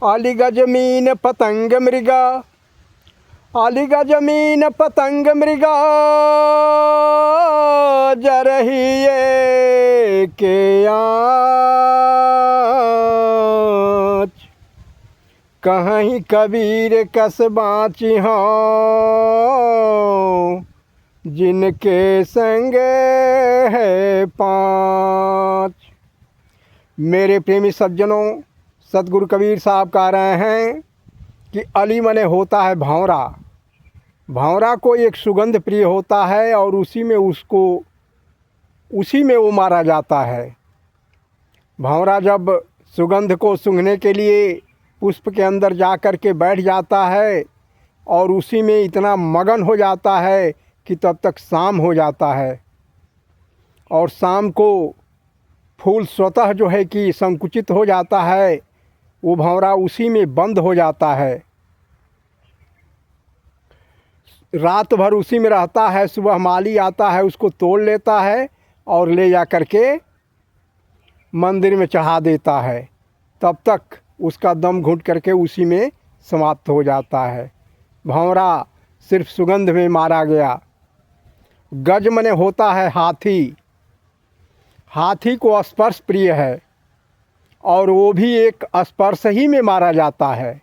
आलिगा जमीन पतंग मृगा, आलिगा जमीन पतंग मृगा, जरहिए के आँच। कहीं कबीर कस बाँची हों, जिनके संग है पाँच। मेरे प्रेमी सज्जनों, सतगुरु कबीर साहब कह रहे हैं कि अली मने होता है भंवरा। भंवरा को एक सुगंध प्रिय होता है और उसी में वो मारा जाता है। भंवरा जब सुगंध को सूंघने के लिए पुष्प के अंदर जा कर के बैठ जाता है और उसी में इतना मगन हो जाता है कि तब तक शाम हो जाता है। और शाम को फूल स्वतः जो है कि संकुचित हो जाता है, वो भंवरा उसी में बंद हो जाता है। रात भर उसी में रहता है, सुबह माली आता है, उसको तोड़ लेता है और ले जा कर के मंदिर में चढ़ा देता है। तब तक उसका दम घुट करके उसी में समाप्त हो जाता है। भंवरा सिर्फ सुगंध में मारा गया। गज मने होता है हाथी। हाथी को स्पर्श प्रिय है और वो भी एक स्पर्श ही में मारा जाता है।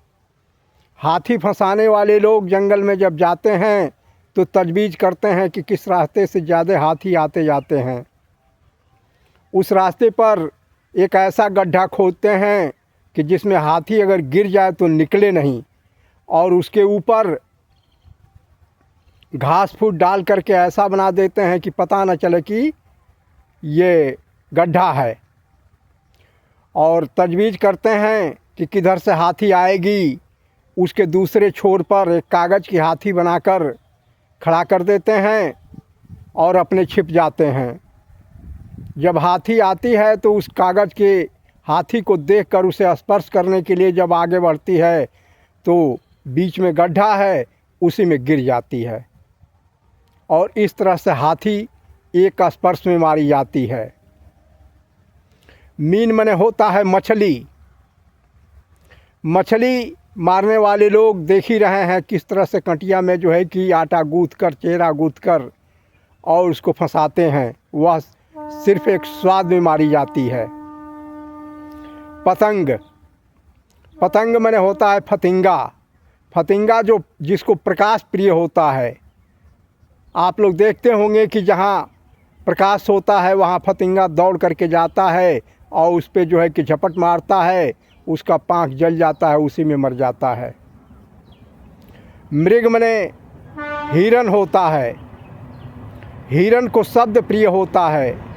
हाथी फंसाने वाले लोग जंगल में जब जाते हैं तो तजवीज़ करते हैं कि किस रास्ते से ज़्यादा हाथी आते जाते हैं। उस रास्ते पर एक ऐसा गड्ढा खोदते हैं कि जिसमें हाथी अगर गिर जाए तो निकले नहीं, और उसके ऊपर घास फूस डाल करके ऐसा बना देते हैं कि पता न चले कि ये गड्ढा है। और तजवीज़ करते हैं कि किधर से हाथी आएगी। उसके दूसरे छोर पर एक कागज़ की हाथी बनाकर खड़ा कर देते हैं और अपने छिप जाते हैं। जब हाथी आती है तो उस कागज़ के हाथी को देखकर उसे स्पर्श करने के लिए जब आगे बढ़ती है तो बीच में गड्ढा है, उसी में गिर जाती है। और इस तरह से हाथी एक स्पर्श में मारी जाती है। मीन मने होता है मछली। मछली मारने वाले लोग देख ही रहे हैं किस तरह से कटिया में जो है कि आटा गूँथ कर, चेहरा गूँथ कर और उसको फंसाते हैं। वह सिर्फ एक स्वाद में मारी जाती है। पतंग। पतंग मने होता है फतिंगा। फतिंगा जिसको प्रकाश प्रिय होता है। आप लोग देखते होंगे कि जहाँ प्रकाश होता है वहाँ फतिंगा दौड़ करके जाता है और उस पर जो है कि झपट मारता है, उसका पाँख जल जाता है, उसी में मर जाता है। मृग मने हिरन होता है। हिरन को शब्द प्रिय होता है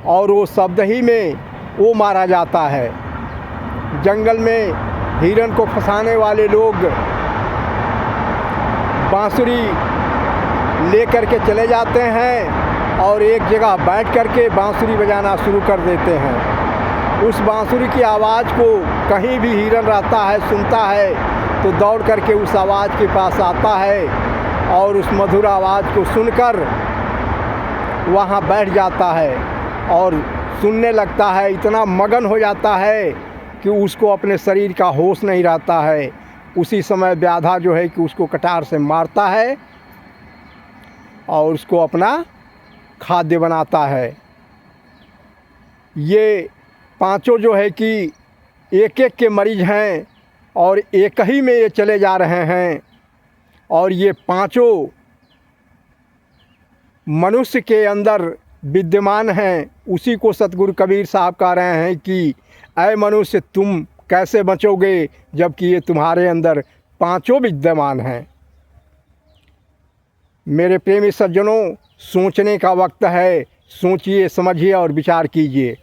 और वो शब्द ही में वो मारा जाता है। जंगल में हिरन को फंसाने वाले लोग बांसुरी ले करके चले जाते हैं और एक जगह बैठ करके बांसुरी बजाना शुरू कर देते हैं। उस बांसुरी की आवाज़ को कहीं भी हिरन रहता है, सुनता है तो दौड़ करके उस आवाज़ के पास आता है और उस मधुर आवाज़ को सुनकर वहाँ बैठ जाता है और सुनने लगता है। इतना मगन हो जाता है कि उसको अपने शरीर का होश नहीं रहता है। उसी समय व्याधा जो है कि उसको कटार से मारता है और उसको अपना खाद्य बनाता है। ये पांचों जो है कि एक एक के मरीज हैं और एक ही में ये चले जा रहे हैं। और ये पांचों मनुष्य के अंदर विद्यमान हैं। उसी को सतगुरु कबीर साहब कह रहे हैं कि ऐ मनुष्य, तुम कैसे बचोगे जबकि ये तुम्हारे अंदर पांचों विद्यमान हैं। मेरे प्रेमी सज्जनों, सोचने का वक्त है। सोचिए, समझिए और विचार कीजिए।